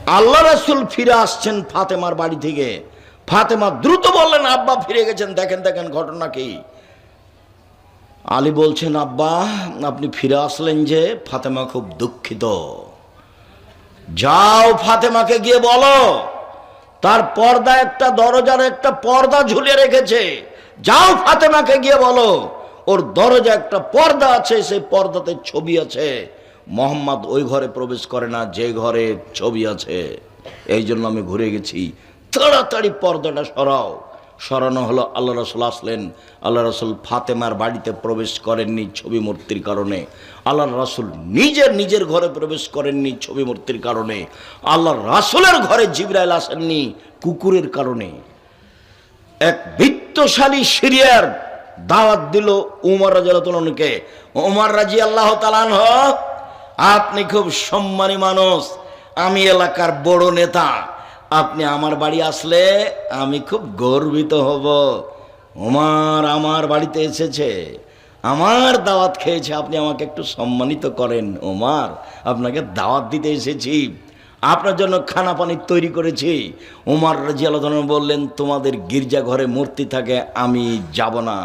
আল্লাহ রাসূল ফিরে আসছেন ফাতেমার বাড়ি থেকে। ফাতেমা দ্রুত বললেন, আব্বা ফিরে গেছেন, দেখেন দেখেন ঘটনা কি। আলী বলছেন, আব্বা আপনি ফিরে আসলেন যে? ফাতেমা খুব দুঃখিত। যাও ফাতেমাকে গিয়ে বলো, তার পর্দা একটা, দরজার একটা পর্দা ঝুলিয়ে রেখেছে। যাও ফাতেমাকে গিয়ে বলো, ওর দরজা একটা পর্দা আছে, সেই পর্দাতে ছবি আছে। মোহাম্মদ ওই ঘরে প্রবেশ করে না যে ঘরে ছবি আছে, এই জন্য আমি ঘুরে গেছি। তাড়াতাড়ি পর্দাটা সরাও। সরানো হলো। আল্লাহ রাসূল আসলেন। আল্লাহ রাসূল ফাতেমার বাড়িতে প্রবেশ করেননি ছবি মূর্তির কারণে। আল্লাহ রাসূল নিজের ঘরে প্রবেশ করেননি ছবি মূর্তির কারণে। আল্লাহ রাসূলের ঘরে জিবরাইল আসেননি কুকুরের কারণে। এক বিত্তশালী সিরিয়ার দাওয়াত দিল উমর রাদিয়াল্লাহু আনহুকে। উমর রাদিয়াল্লাহু তাআলা আনহু, আপনি খুব সম্মানী মানুষ, আমি এলাকার বড় নেতা, আপনি আমার বাড়ি আসলে আমি খুব গর্বিত হব। ওমর আমার বাড়িতে এসেছে, আমার দাওয়াত খেয়েছে, আপনি আমাকে একটু সম্মানিত করেন। ওমর আপনাকে দাওয়াত দিতে এসেছি, আপনার জন্য খানা পানি তৈরি করেছি। ওমর রাদিয়াল্লাহু আনহু বললেন, তোমাদের গির্জা ঘরে মূর্তি থাকে, আমি যাব না।